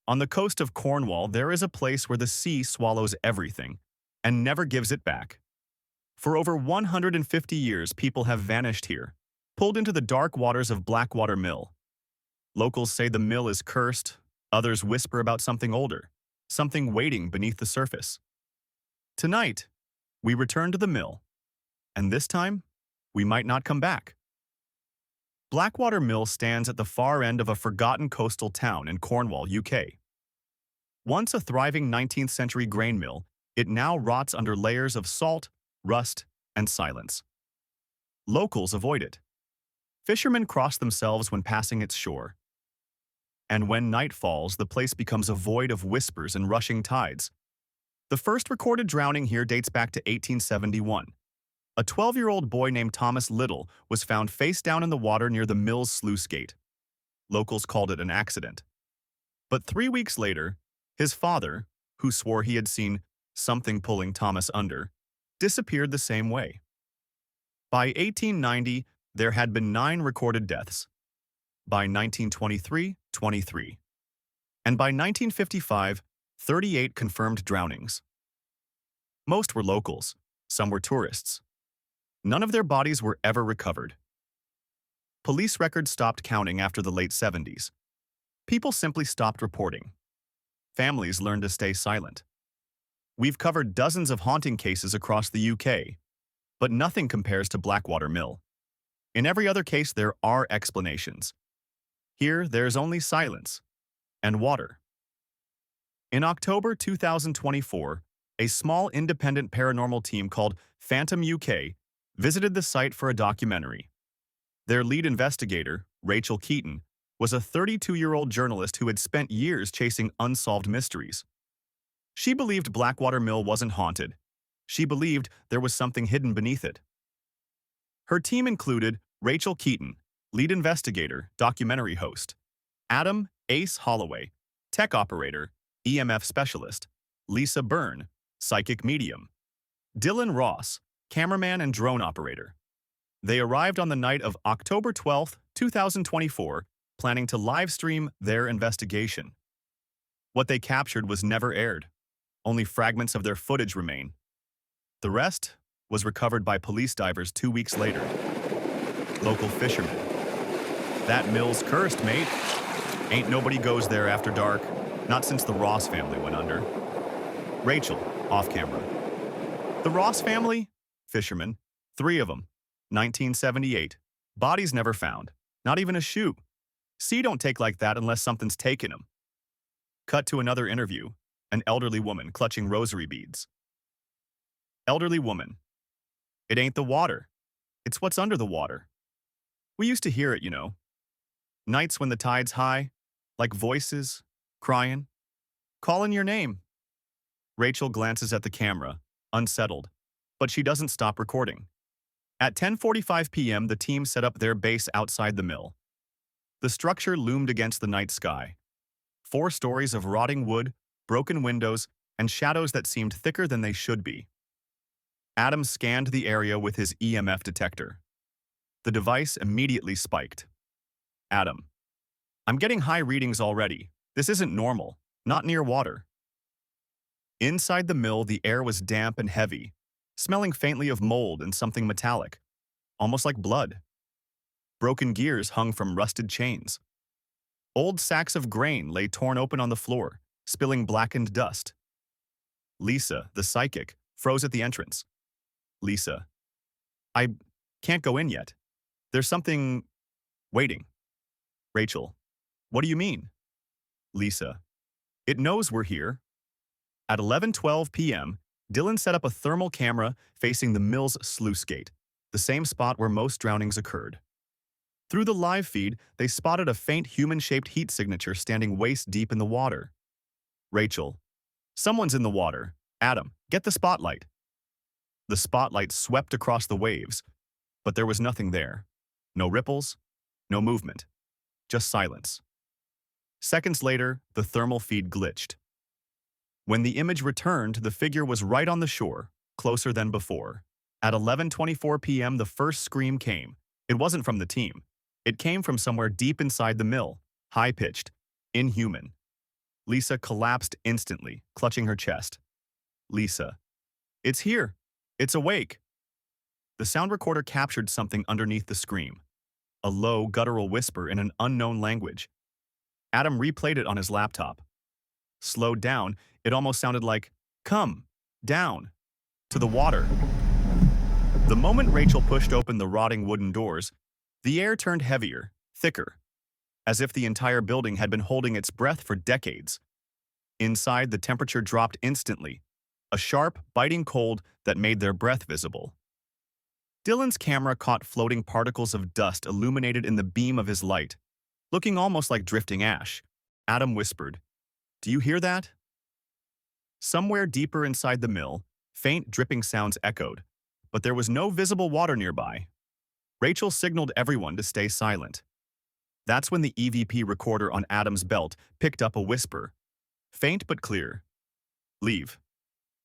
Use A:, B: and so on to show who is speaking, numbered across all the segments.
A: On the coast of Cornwall, there is a place where the sea swallows everything and never gives it back. For over 150 years, people have vanished here, pulled into the dark waters of Blackwater Mill. Locals say the mill is cursed, others whisper about something older, something waiting beneath the surface. Tonight, we return to the mill, and this time, we might not come back. Blackwater Mill stands at the far end of a forgotten coastal town in Cornwall, UK. Once a thriving 19th century grain mill, it now rots under layers of salt, rust, and silence. Locals avoid it. Fishermen cross themselves when passing its shore. And when night falls, the place becomes a void of whispers and rushing tides. The first recorded drowning here dates back to 1871. A 12-year-old boy named Thomas Little was found face down in the water near the mill's sluice gate. Locals called it an accident. But 3 weeks later, his father, who swore he had seen something pulling Thomas under, disappeared the same way. By 1890, there had been 9 recorded deaths. By 1923, 23. And by 1955, 38 confirmed drownings. Most were locals, some were tourists. None of their bodies were ever recovered. Police records stopped counting after the late 70s. People simply stopped reporting. Families learned to stay silent. We've covered dozens of haunting cases across the UK, but nothing compares to Blackwater Mill. In every other case, there are explanations. Here, there's only silence and water. In October 2024, a small independent paranormal team called Phantom UK visited the site for a documentary. Their lead investigator, Rachel Keaton, was a 32-year-old journalist who had spent years chasing unsolved mysteries. She believed Blackwater Mill wasn't haunted. She believed there was something hidden beneath it. Her team included Rachel Keaton, lead investigator, documentary host; Adam Ace Holloway, tech operator, EMF specialist; Lisa Byrne, psychic medium; Dylan Ross, cameraman and drone operator. They arrived on the night of October 12, 2024, planning to live stream their investigation. What they captured was never aired. Only fragments of their footage remain. The rest was recovered by police divers 2 weeks later. Local fishermen. That mill's cursed, mate. Ain't nobody goes there after dark, not since the Ross family went under. Rachel, off camera. The Ross family? Fishermen. 3 of them. 1978. Bodies never found. Not even a shoe. Sea don't take like that unless something's taken them. Cut to another interview. An elderly woman clutching rosary beads. Elderly woman. It ain't the water. It's what's under the water. We used to hear it, you know. Nights when the tide's high, like voices, crying, calling your name. Rachel glances at the camera, unsettled, but she doesn't stop recording. At 10:45 p.m., the team set up their base outside the mill. The structure loomed against the night sky. 4 stories of rotting wood, broken windows, and shadows that seemed thicker than they should be. Adam scanned the area with his EMF detector. The device immediately spiked. Adam. I'm getting high readings already. This isn't normal, not near water. Inside the mill, the air was damp and heavy, smelling faintly of mold and something metallic, almost like blood. Broken gears hung from rusted chains. Old sacks of grain lay torn open on the floor, spilling blackened dust. Lisa, the psychic, froze at the entrance. Lisa. I can't go in yet. There's something waiting. Rachel. What do you mean? Lisa. It knows we're here. At 11:12 p.m., Dylan set up a thermal camera facing the mill's sluice gate, the same spot where most drownings occurred. Through the live feed, they spotted a faint human-shaped heat signature standing waist-deep in the water. Rachel. Someone's in the water. Adam, get the spotlight. The spotlight swept across the waves, but there was nothing there. No ripples, no movement, just silence. Seconds later, the thermal feed glitched. When the image returned, the figure was right on the shore, closer than before. At 11:24 p.m., the first scream came. It wasn't from the team. It came from somewhere deep inside the mill, high-pitched, inhuman. Lisa collapsed instantly, clutching her chest. Lisa. It's here. It's awake. The sound recorder captured something underneath the scream. A low, guttural whisper in an unknown language. Adam replayed it on his laptop. Slowed down, it almost sounded like, "Come, down, to the water." The moment Rachel pushed open the rotting wooden doors, the air turned heavier, thicker, as if the entire building had been holding its breath for decades. Inside, the temperature dropped instantly, a sharp, biting cold that made their breath visible. Dylan's camera caught floating particles of dust illuminated in the beam of his light, looking almost like drifting ash. Adam whispered, "Do you hear that?" Somewhere deeper inside the mill, faint dripping sounds echoed, but there was no visible water nearby. Rachel signaled everyone to stay silent. That's when the EVP recorder on Adam's belt picked up a whisper, faint but clear. "Leave.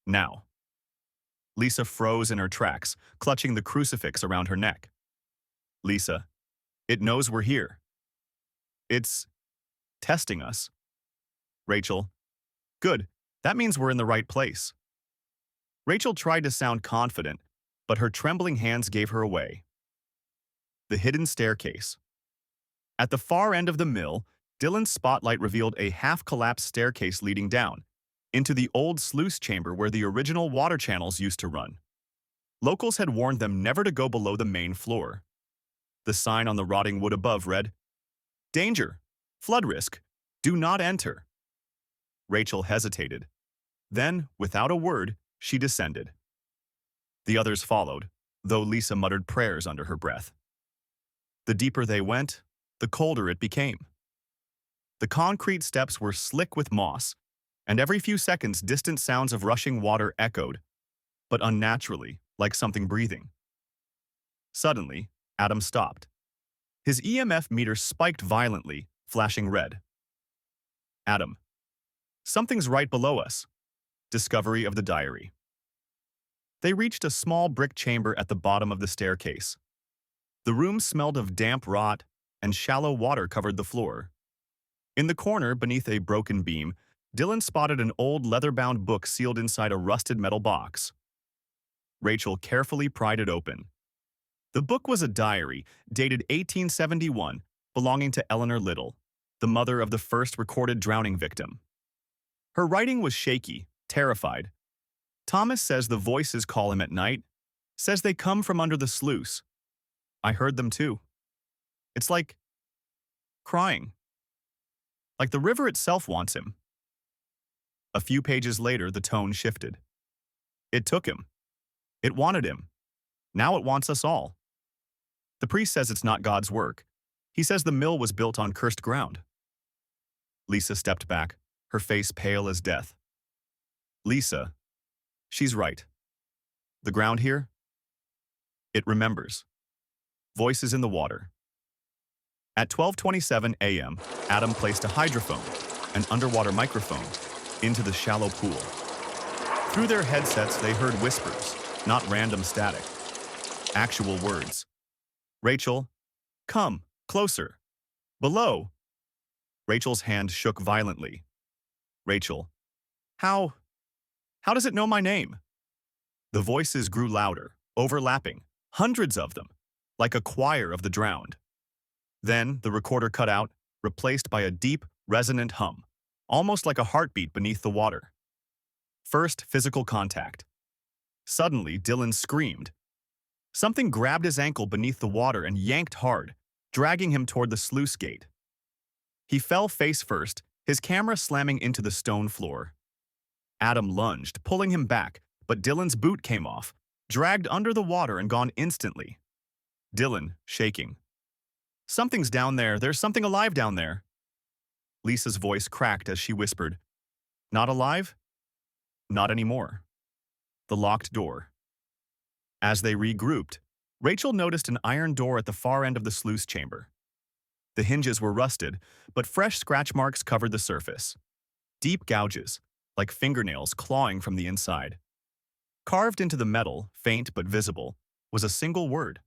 A: Now." Lisa froze in her tracks, clutching the crucifix around her neck. "Lisa, it knows we're here. It's testing us." Rachel, "Good. That means we're in the right place." Rachel tried to sound confident, but her trembling hands gave her away. The hidden staircase. At the far end of the mill, Dylan's spotlight revealed a half-collapsed staircase leading down, into the old sluice chamber where the original water channels used to run. Locals had warned them never to go below the main floor. The sign on the rotting wood above read, "Danger! Flood risk! Do not enter!" Rachel hesitated. Then, without a word, she descended. The others followed, though Lisa muttered prayers under her breath. The deeper they went, the colder it became. The concrete steps were slick with moss, and every few seconds distant sounds of rushing water echoed, but unnaturally, like something breathing. Suddenly, Adam stopped. His EMF meter spiked violently, flashing red. "Adam, something's right below us." Discovery of the diary. They reached a small brick chamber at the bottom of the staircase. The room smelled of damp rot, and shallow water covered the floor. In the corner, beneath a broken beam, Dylan spotted an old leather-bound book sealed inside a rusted metal box. Rachel carefully pried it open. The book was a diary, dated 1871, belonging to Eleanor Little, the mother of the first recorded drowning victim. Her writing was shaky, terrified. "Thomas says the voices call him at night, says they come from under the sluice. I heard them too. It's like crying. Like the river itself wants him." A few pages later, the tone shifted. "It took him. It wanted him. Now it wants us all. The priest says it's not God's work. He says the mill was built on cursed ground." Lisa stepped back, her face pale as death. "Lisa, she's right. The ground here? It remembers. Voices in the water." At 12:27 a.m., Adam placed a hydrophone, an underwater microphone, into the shallow pool. Through their headsets, they heard whispers, not random static. Actual words. "Rachel, come, closer. Below." Rachel's hand shook violently. "Rachel, how does it know my name?" The voices grew louder, overlapping, hundreds of them, like a choir of the drowned. Then the recorder cut out, replaced by a deep, resonant hum, almost like a heartbeat beneath the water. First, physical contact. Suddenly, Dylan screamed. Something grabbed his ankle beneath the water and yanked hard, dragging him toward the sluice gate. He fell face first, his camera slamming into the stone floor. Adam lunged, pulling him back, but Dylan's boot came off, dragged under the water and gone instantly. Dylan, shaking. "Something's down there. There's something alive down there." Lisa's voice cracked as she whispered, "Not alive? Not anymore." The locked door. As they regrouped, Rachel noticed an iron door at the far end of the sluice chamber. The hinges were rusted, but fresh scratch marks covered the surface. Deep gouges, like fingernails clawing from the inside. Carved into the metal, faint but visible, was a single word: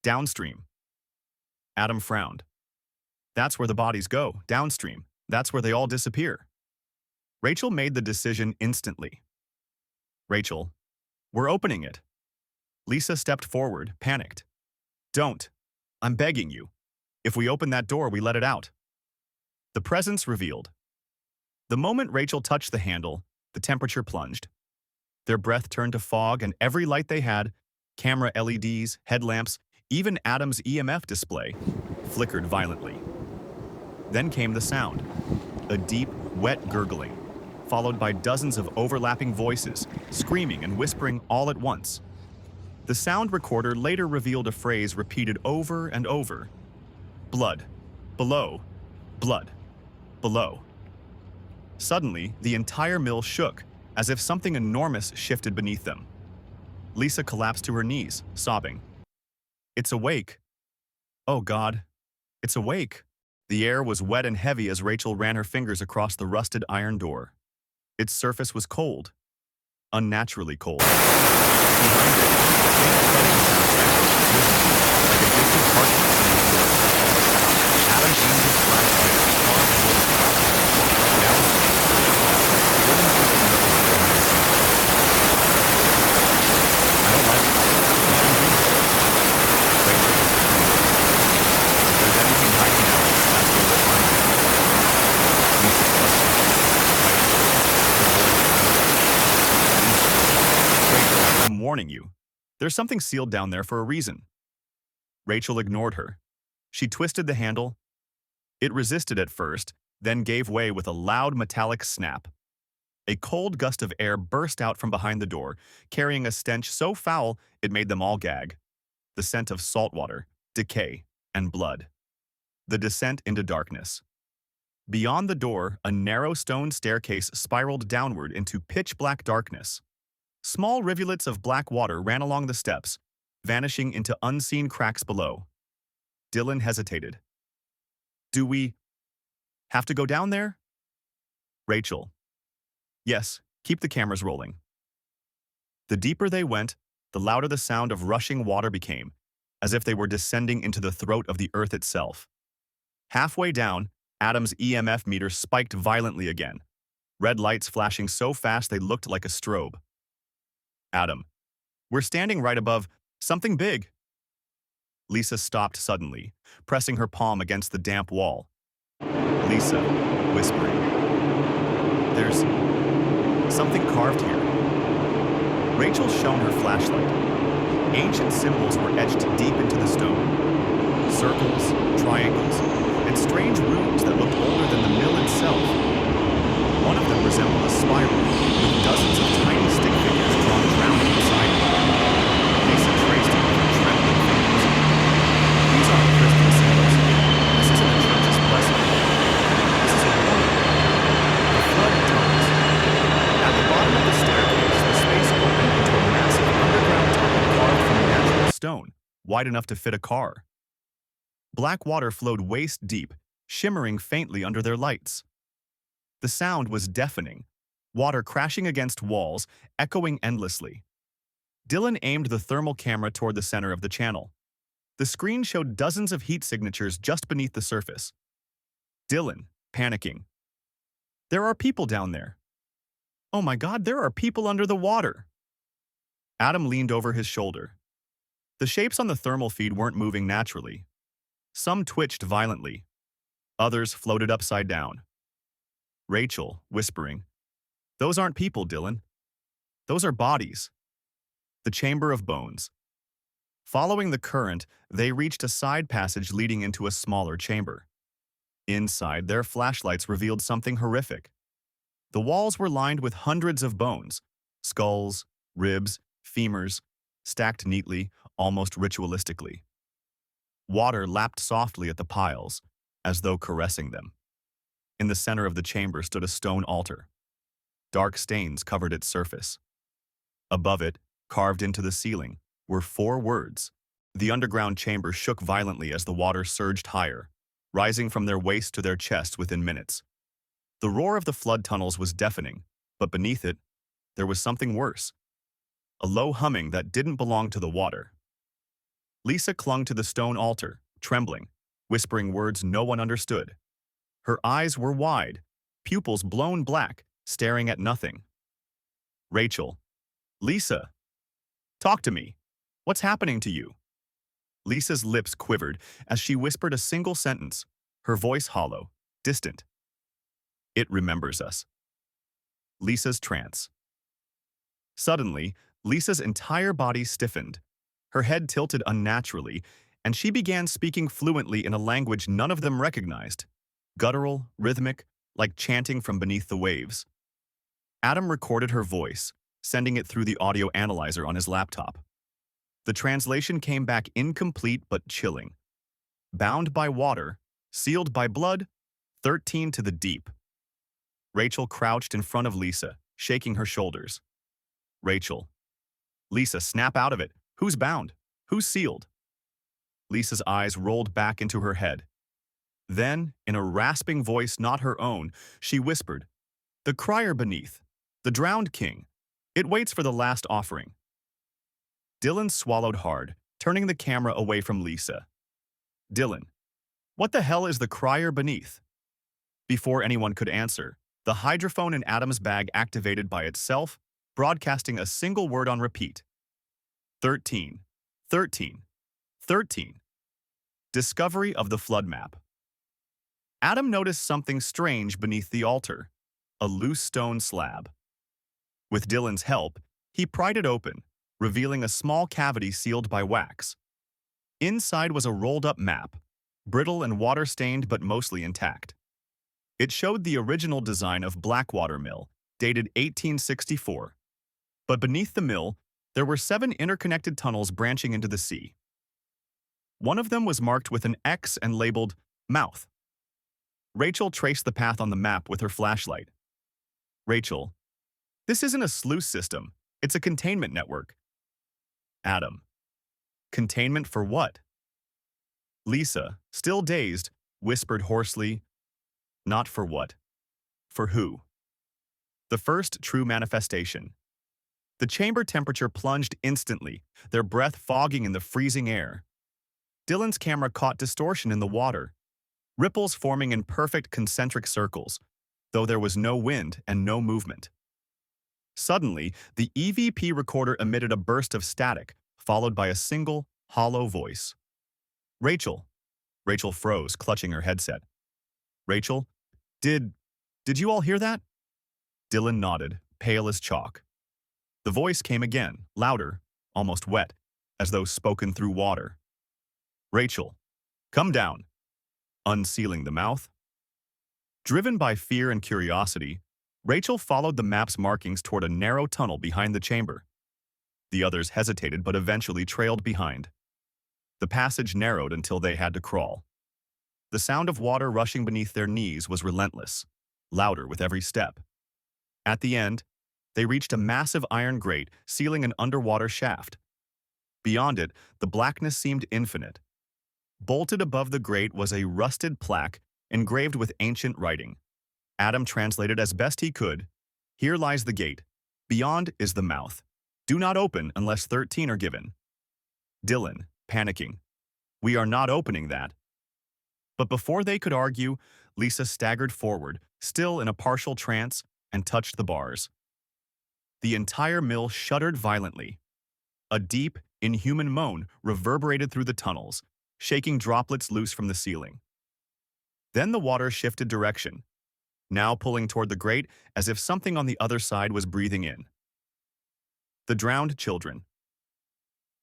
A: downstream. Adam frowned. "That's where the bodies go, downstream. That's where they all disappear." Rachel made the decision instantly. Rachel, we're opening it. Lisa stepped forward, panicked. Don't. I'm begging you. If we open that door, we let it out. The presence revealed. The moment Rachel touched the handle, the temperature plunged. Their breath turned to fog, and every light they had, camera LEDs, headlamps, even Adam's EMF display, flickered violently. Then came the sound, a deep, wet gurgling, followed by dozens of overlapping voices, screaming and whispering all at once. The sound recorder later revealed a phrase repeated over and over. Blood. Below. Blood. Below. Suddenly, the entire mill shook, as if something enormous shifted beneath them. Lisa collapsed to her knees, sobbing. It's awake. Oh God, it's awake. The air was wet and heavy as Rachel ran her fingers across the rusted iron door. Its surface was cold, unnaturally cold. Behind it, a faint thudding sound echoed, like a distant heartbeat beneath the earth. Adam aimed his flashlight at the carved wood. Now, I don't like it. You shouldn't be here. Rachel was screaming. If there's anything hiding out, that's where we'll find it. Lisa clutched her tight. Her voice trembled. Rachel, I'm warning you. There's something sealed down there for a reason. Rachel ignored her. She twisted the handle. It resisted at first, then gave way with a loud metallic snap. A cold gust of air burst out from behind the door, carrying a stench so foul it made them all gag. The scent of salt water, decay, and blood. The descent into darkness. Beyond the door, a narrow stone staircase spiraled downward into pitch-black darkness. Small rivulets of black water ran along the steps, vanishing into unseen cracks below. Dylan hesitated. Do we have to go down there? Rachel. Yes, keep the cameras rolling. The deeper they went, the louder the sound of rushing water became, as if they were descending into the throat of the earth itself. Halfway down, Adam's EMF meter spiked violently again, red lights flashing so fast they looked like a strobe. Adam, we're standing right above something big. Lisa stopped suddenly, pressing her palm against the damp wall. Lisa, whispering. There's something carved here. Rachel shone her flashlight. Ancient symbols were etched deep into the stone. Circles, triangles, and strange runes that looked older than the mill itself. One of them resembled a spiral, with dozens of tiny stick figures drawn round inside it. Lisa traced it with her trembling fingers. These aren't Christian symbols. This isn't a church's blessing. This is a warning. The flood tunnels. At the bottom of the staircase, the space opened into a massive underground tunnel carved from natural stone, wide enough to fit a car. Black water flowed waist deep, shimmering faintly under their lights. The sound was deafening, water crashing against walls, echoing endlessly. Dylan aimed the thermal camera toward the center of the channel. The screen showed dozens of heat signatures just beneath the surface. Dylan, panicking. There are people down there. Oh my God, there are people under the water. Adam leaned over his shoulder. The shapes on the thermal feed weren't moving naturally. Some twitched violently. Others floated upside down. Rachel, whispering, Those aren't people, Dylan. Those are bodies. The chamber of bones. Following the current, they reached a side passage leading into a smaller chamber. Inside, their flashlights revealed something horrific. The walls were lined with hundreds of bones, skulls, ribs, femurs, stacked neatly, almost ritualistically. Water lapped softly at the piles, as though caressing them. In the center of the chamber stood a stone altar. Dark stains covered its surface. Above it, carved into the ceiling, were 4 words. The underground chamber shook violently as the water surged higher, rising from their waist to their chests within minutes. The roar of the flood tunnels was deafening, but beneath it, there was something worse. A low humming that didn't belong to the water. Lisa clung to the stone altar, trembling, whispering words no one understood. Her eyes were wide, pupils blown black, staring at nothing. Rachel. Lisa. Talk to me. What's happening to you? Lisa's lips quivered as she whispered a single sentence, her voice hollow, distant. It remembers us. Lisa's trance. Suddenly, Lisa's entire body stiffened. Her head tilted unnaturally, and she began speaking fluently in a language none of them recognized. Guttural, rhythmic, like chanting from beneath the waves. Adam recorded her voice, sending it through the audio analyzer on his laptop. The translation came back incomplete but chilling. Bound by water, sealed by blood, 13 to the deep. Rachel crouched in front of Lisa, shaking her shoulders. Rachel. Lisa, snap out of it. Who's bound? Who's sealed? Lisa's eyes rolled back into her head. Then, in a rasping voice not her own, she whispered, "The crier beneath, the drowned king. It waits for the last offering." Dylan swallowed hard, turning the camera away from Lisa. Dylan. What the hell is the crier beneath? Before anyone could answer, the hydrophone in Adam's bag activated by itself, broadcasting a single word on repeat. 13. 13. 13. Discovery of the flood map. Adam noticed something strange beneath the altar, a loose stone slab. With Dylan's help, he pried it open, revealing a small cavity sealed by wax. Inside was a rolled-up map, brittle and water-stained but mostly intact. It showed the original design of Blackwater Mill, dated 1864. But beneath the mill, there were 7 interconnected tunnels branching into the sea. One of them was marked with an X and labeled mouth. Rachel traced the path on the map with her flashlight. Rachel. This isn't a sluice system. It's a containment network. Adam. Containment for what? Lisa, still dazed, whispered hoarsely, not for what. For who? The first true manifestation. The chamber temperature plunged instantly, their breath fogging in the freezing air. Dylan's camera caught distortion in the water, ripples forming in perfect concentric circles, though there was no wind and no movement. Suddenly, the EVP recorder emitted a burst of static, followed by a single, hollow voice. Rachel. Rachel froze, clutching her headset. Rachel, did you all hear that? Dylan nodded, pale as chalk. The voice came again, louder, almost wet, as though spoken through water. Rachel, come down. Unsealing the mouth. Driven by fear and curiosity, Rachel followed the map's markings toward a narrow tunnel behind the chamber. The others hesitated but eventually trailed behind. The passage narrowed until they had to crawl. The sound of water rushing beneath their knees was relentless, louder with every step. At the end, they reached a massive iron grate sealing an underwater shaft. Beyond it, the blackness seemed infinite. Bolted above the grate was a rusted plaque engraved with ancient writing. Adam translated as best he could, "Here lies the gate. Beyond is the mouth. Do not open unless 13 are given." Dylan, panicking. "We are not opening that." But before they could argue, Lisa staggered forward, still in a partial trance, and touched the bars. The entire mill shuddered violently. A deep, inhuman moan reverberated through the tunnels, shaking droplets loose from the ceiling. Then the water shifted direction, now pulling toward the grate as if something on the other side was breathing in. The drowned children.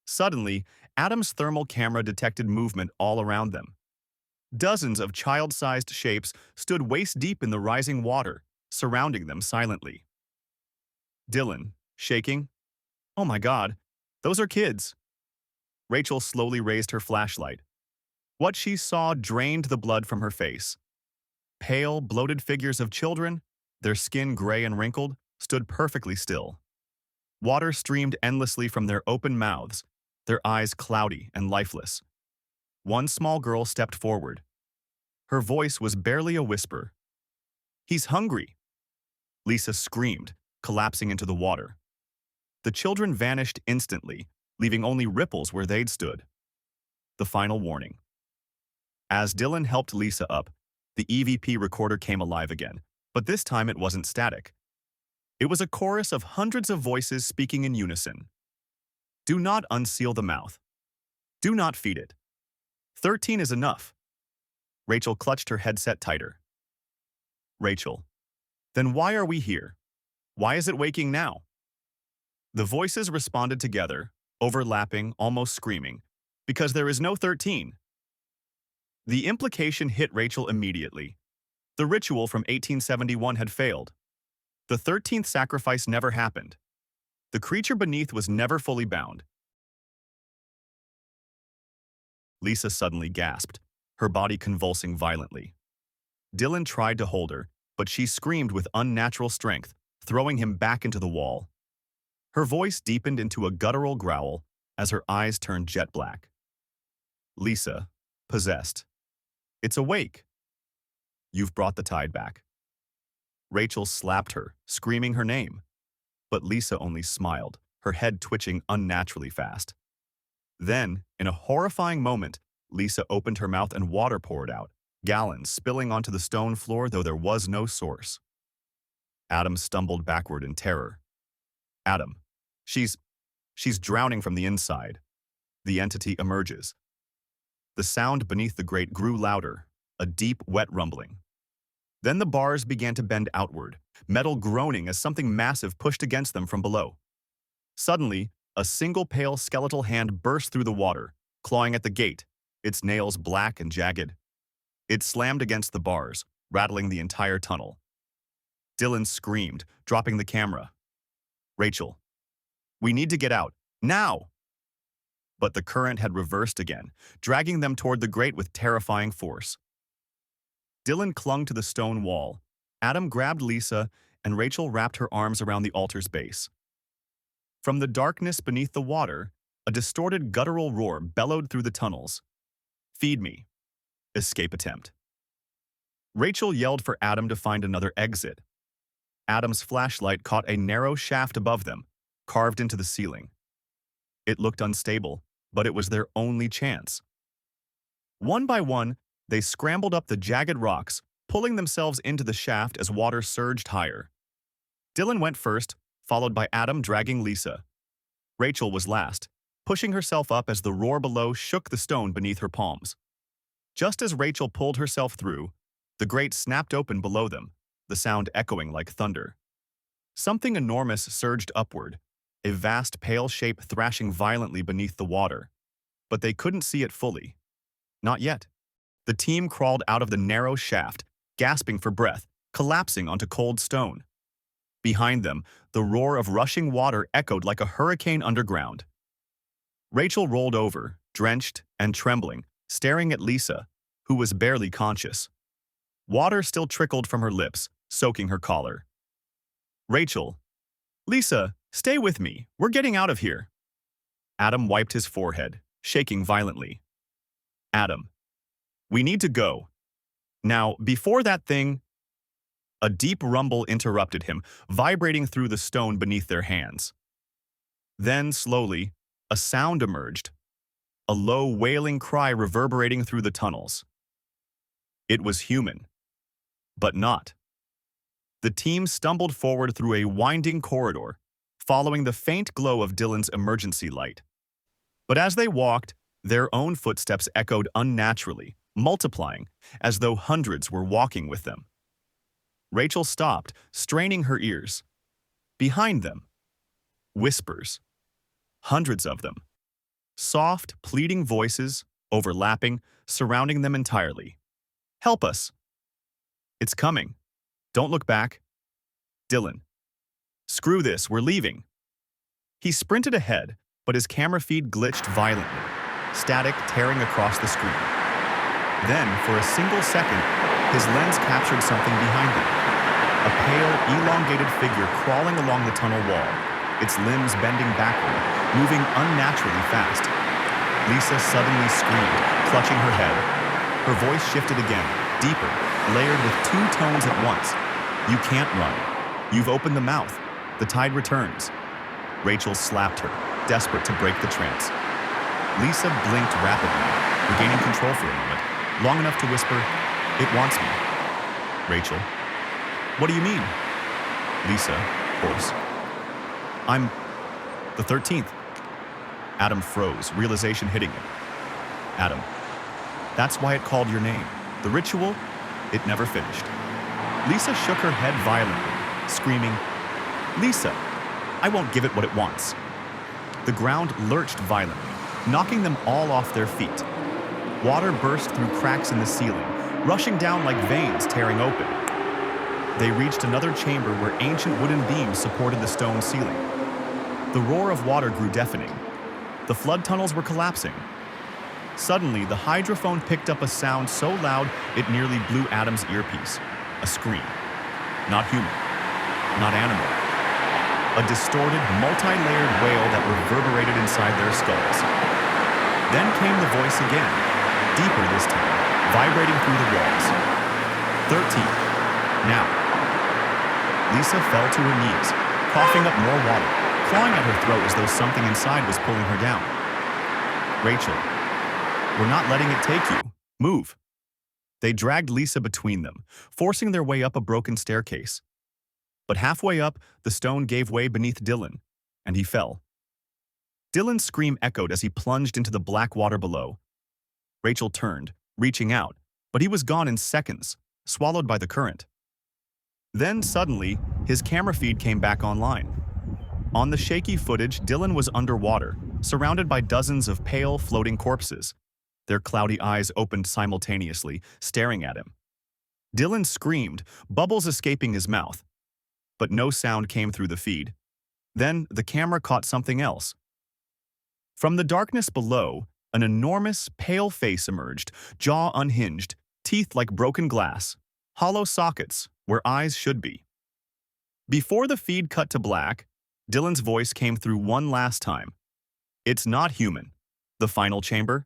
A: Suddenly, Adam's thermal camera detected movement all around them. Dozens of child-sized shapes stood waist-deep in the rising water, surrounding them silently. Dylan, shaking, "Oh my God, those are kids." Rachel slowly raised her flashlight. What she saw drained the blood from her face. Pale, bloated figures of children, their skin gray and wrinkled, stood perfectly still. Water streamed endlessly from their open mouths, their eyes cloudy and lifeless. One small girl stepped forward. Her voice was barely a whisper. "He's hungry." Lisa screamed, collapsing into the water. The children vanished instantly, leaving only ripples where they'd stood. The final warning. As Dylan helped Lisa up, the EVP recorder came alive again, but this time it wasn't static. It was a chorus of hundreds of voices speaking in unison. Do not unseal the mouth. Do not feed it. 13 is enough. Rachel clutched her headset tighter. Rachel, then why are we here? Why is it waking now? The voices responded together, overlapping, almost screaming, because there is no 13. The implication hit Rachel immediately. The ritual from 1871 had failed. The 13th sacrifice never happened. The creature beneath was never fully bound. Lisa suddenly gasped, her body convulsing violently. Dylan tried to hold her, but she screamed with unnatural strength, throwing him back into the wall. Her voice deepened into a guttural growl as her eyes turned jet black. Lisa, possessed. It's awake. You've brought the tide back. Rachel slapped her, screaming her name. But Lisa only smiled, her head twitching unnaturally fast. Then, in a horrifying moment, Lisa opened her mouth and water poured out, gallons spilling onto the stone floor though there was no source. Adam stumbled backward in terror. Adam, she's drowning from the inside. The entity emerges. The sound beneath the grate grew louder, a deep, wet rumbling. Then the bars began to bend outward, metal groaning as something massive pushed against them from below. Suddenly, a single pale skeletal hand burst through the water, clawing at the gate, its nails black and jagged. It slammed against the bars, rattling the entire tunnel. Dylan screamed, dropping the camera. Rachel, we need to get out, now! But the current had reversed again, dragging them toward the grate with terrifying force. Dylan clung to the stone wall. Adam grabbed Lisa, and Rachel wrapped her arms around the altar's base. From the darkness beneath the water, a distorted guttural roar bellowed through the tunnels. Feed me. Escape attempt. Rachel yelled for Adam to find another exit. Adam's flashlight caught a narrow shaft above them, carved into the ceiling. It looked unstable, but it was their only chance. One by one, they scrambled up the jagged rocks, pulling themselves into the shaft as water surged higher. Dylan went first, followed by Adam dragging Lisa. Rachel was last, pushing herself up as the roar below shook the stone beneath her palms. Just as Rachel pulled herself through, the grate snapped open below them, the sound echoing like thunder. Something enormous surged upward, a vast pale shape thrashing violently beneath the water. But they couldn't see it fully. Not yet. The team crawled out of the narrow shaft, gasping for breath, collapsing onto cold stone. Behind them, the roar of rushing water echoed like a hurricane underground. Rachel rolled over, drenched and trembling, staring at Lisa, who was barely conscious. Water still trickled from her lips, soaking her collar. Rachel, Lisa, stay with me. We're getting out of here. Adam wiped his forehead, shaking violently. Adam, we need to go. Now, before that thing... A deep rumble interrupted him, vibrating through the stone beneath their hands. Then, slowly, a sound emerged, a low, wailing cry reverberating through the tunnels. It was human, but not. The team stumbled forward through a winding corridor, following the faint glow of Dylan's emergency light. But as they walked, their own footsteps echoed unnaturally, multiplying, as though hundreds were walking with them. Rachel stopped, straining her ears. Behind them, whispers. Hundreds of them. Soft, pleading voices, overlapping, surrounding them entirely. Help us. It's coming. Don't look back. Dylan. Screw this, we're leaving. He sprinted ahead, but his camera feed glitched violently, static tearing across the screen. Then, for a single second, his lens captured something behind him. A pale, elongated figure crawling along the tunnel wall, its limbs bending backward, moving unnaturally fast. Lisa suddenly screamed, clutching her head. Her voice shifted again, deeper, layered with two tones at once. You can't run. You've opened the mouth. The tide returns. Rachel slapped her, desperate to break the trance. Lisa blinked rapidly, regaining control for a moment, long enough to whisper, "It wants me." Rachel, what do you mean? Lisa, Horse. I'm the 13th. Adam froze, realization hitting him. Adam. That's why it called your name. The ritual, it never finished. Lisa shook her head violently, screaming, Lisa, I won't give it what it wants. The ground lurched violently, knocking them all off their feet. Water burst through cracks in the ceiling, rushing down like veins tearing open. They reached another chamber where ancient wooden beams supported the stone ceiling. The roar of water grew deafening. The flood tunnels were collapsing. Suddenly, the hydrophone picked up a sound so loud it nearly blew Adam's earpiece. A scream. Not human. Not animal. A distorted, multi-layered wail that reverberated inside their skulls. Then came the voice again, deeper this time, vibrating through the walls. 13. Now. Lisa fell to her knees, coughing up more water, clawing at her throat as though something inside was pulling her down. Rachel, we're not letting it take you. Move. They dragged Lisa between them, forcing their way up a broken staircase. But halfway up, the stone gave way beneath Dylan, and he fell. Dylan's scream echoed as he plunged into the black water below. Rachel turned, reaching out, but he was gone in seconds, swallowed by the current. Then, suddenly, his camera feed came back online. On the shaky footage, Dylan was underwater, surrounded by dozens of pale, floating corpses. Their cloudy eyes opened simultaneously, staring at him. Dylan screamed, bubbles escaping his mouth. But no sound came through the feed. Then the camera caught something else. From the darkness below, an enormous, pale face emerged, jaw unhinged, teeth like broken glass, hollow sockets where eyes should be. Before the feed cut to black, Dylan's voice came through one last time. It's not human. The final chamber?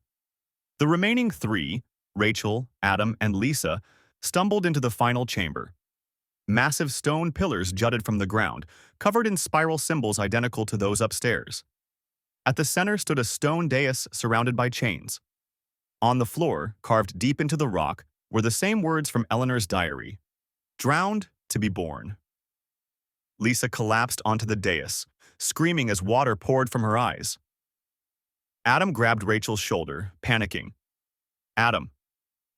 A: The remaining three, Rachel, Adam, and Lisa, stumbled into the final chamber. Massive stone pillars jutted from the ground, covered in spiral symbols identical to those upstairs. At the center stood a stone dais surrounded by chains. On the floor, carved deep into the rock, were the same words from Eleanor's diary. Drowned to be born. Lisa collapsed onto the dais, screaming as water poured from her eyes. Adam grabbed Rachel's shoulder, panicking. Adam,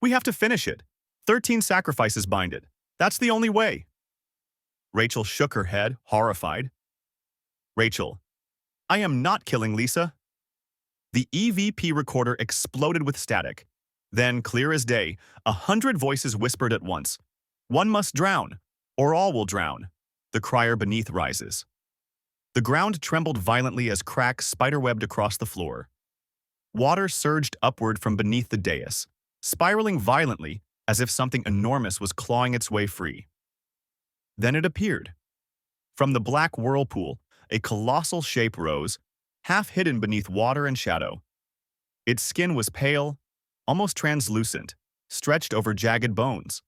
A: we have to finish it. 13 sacrifices bind it. That's the only way. Rachel shook her head, horrified. Rachel, I am not killing Lisa. The EVP recorder exploded with static. Then, clear as day, 100 voices whispered at once. One must drown, or all will drown. The crier beneath rises. The ground trembled violently as cracks spiderwebbed across the floor. Water surged upward from beneath the dais, spiraling violently as if something enormous was clawing its way free. Then it appeared. From the black whirlpool, a colossal shape rose, half hidden beneath water and shadow. Its skin was pale, almost translucent, stretched over jagged bones.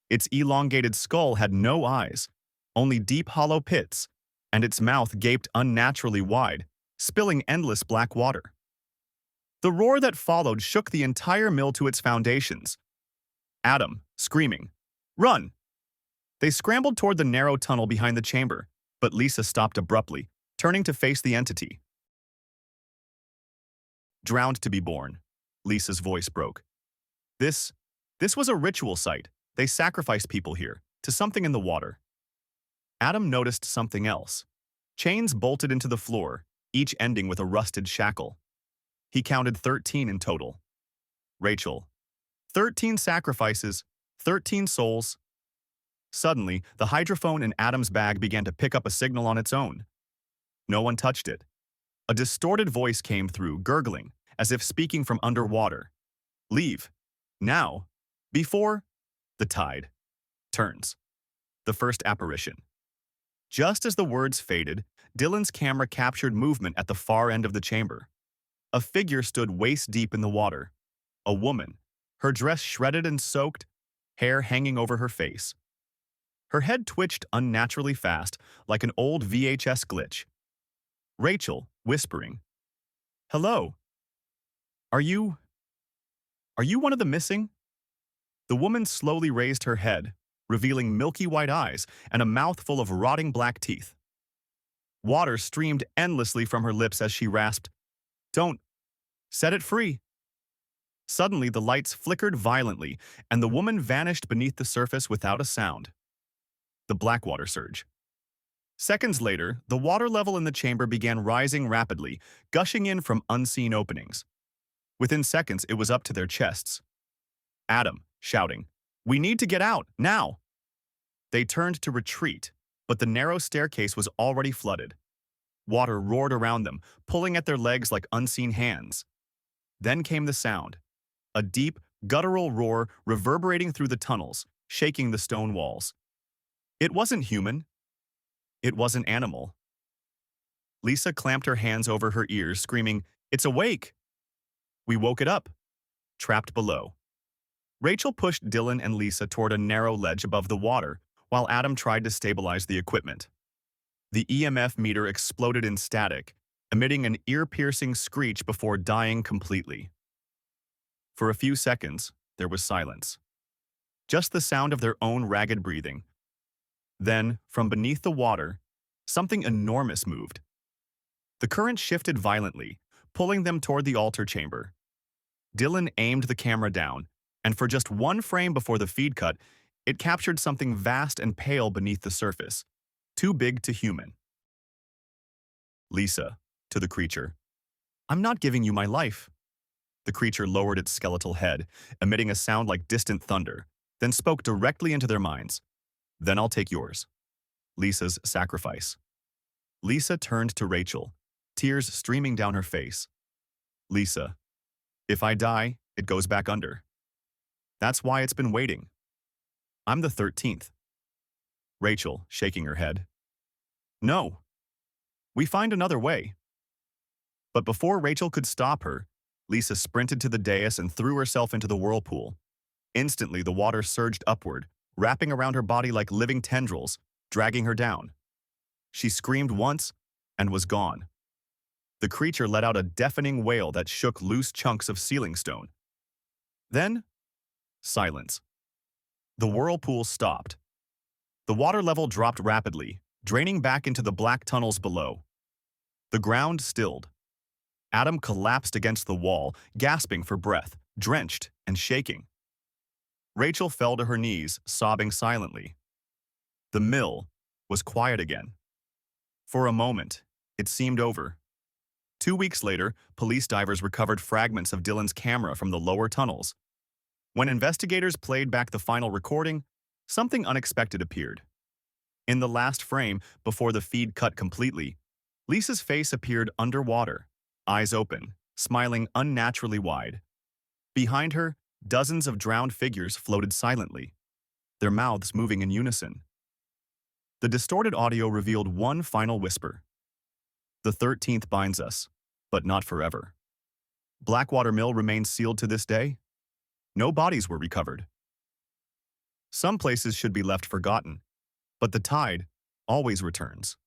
A: Its elongated skull had no eyes, only deep hollow pits, and its mouth gaped unnaturally wide, spilling endless black water. The roar that followed shook the entire mill to its foundations. Adam, screaming, "Run!" They scrambled toward the narrow tunnel behind the chamber, but Lisa stopped abruptly, turning to face the entity. Drowned to be born, Lisa's voice broke. This was a ritual site. They sacrificed people here, to something in the water. Adam noticed something else. Chains bolted into the floor, each ending with a rusted shackle. He counted 13 in total. Rachel, 13 sacrifices, 13 souls. Suddenly, the hydrophone in Adam's bag began to pick up a signal on its own. No one touched it. A distorted voice came through, gurgling, as if speaking from underwater. Leave. Now. Before the tide turns. The first apparition. Just as the words faded, Dylan's camera captured movement at the far end of the chamber. A figure stood waist-deep in the water. A woman, her dress shredded and soaked, hair hanging over her face. Her head twitched unnaturally fast, like an old VHS glitch. Rachel, whispering, "Hello. Are you one of the missing?" The woman slowly raised her head, revealing milky white eyes and a mouth full of rotting black teeth. Water streamed endlessly from her lips as she rasped, "Don't! Set it free!" Suddenly, the lights flickered violently, and the woman vanished beneath the surface without a sound. The Blackwater surge. Seconds later, the water level in the chamber began rising rapidly, gushing in from unseen openings. Within seconds, it was up to their chests. Adam, shouting, "We need to get out, now!" They turned to retreat, but the narrow staircase was already flooded. Water roared around them, pulling at their legs like unseen hands. Then came the sound. A deep, guttural roar reverberating through the tunnels, shaking the stone walls. It wasn't human. It wasn't animal. Lisa clamped her hands over her ears, screaming, "It's awake!" We woke it up, trapped below. Rachel pushed Dylan and Lisa toward a narrow ledge above the water, while Adam tried to stabilize the equipment. The EMF meter exploded in static, emitting an ear-piercing screech before dying completely. For a few seconds, there was silence. Just the sound of their own ragged breathing. Then, from beneath the water, something enormous moved. The current shifted violently, pulling them toward the altar chamber. Dylan aimed the camera down, and for just one frame before the feed cut, it captured something vast and pale beneath the surface, too big to human. Lisa, to the creature, "I'm not giving you my life." The creature lowered its skeletal head, emitting a sound like distant thunder, then spoke directly into their minds. "Then I'll take yours." Lisa's sacrifice. Lisa turned to Rachel, tears streaming down her face. "Lisa, if I die, it goes back under. That's why it's been waiting. I'm the 13th. Rachel, shaking her head. "No. We find another way." But before Rachel could stop her, Lisa sprinted to the dais and threw herself into the whirlpool. Instantly, the water surged upward, wrapping around her body like living tendrils, dragging her down. She screamed once and was gone. The creature let out a deafening wail that shook loose chunks of ceiling stone. Then, silence. The whirlpool stopped. The water level dropped rapidly, draining back into the black tunnels below. The ground stilled. Adam collapsed against the wall, gasping for breath, drenched and shaking. Rachel fell to her knees, sobbing silently. The mill was quiet again. For a moment, it seemed over. 2 weeks later, police divers recovered fragments of Dylan's camera from the lower tunnels. When investigators played back the final recording, something unexpected appeared. In the last frame, before the feed cut completely, Lisa's face appeared underwater, eyes open, smiling unnaturally wide. Behind her, dozens of drowned figures floated silently, their mouths moving in unison. The distorted audio revealed one final whisper. "The 13th binds us, but not forever." Blackwater Mill remains sealed to this day. No bodies were recovered. Some places should be left forgotten, but the tide always returns.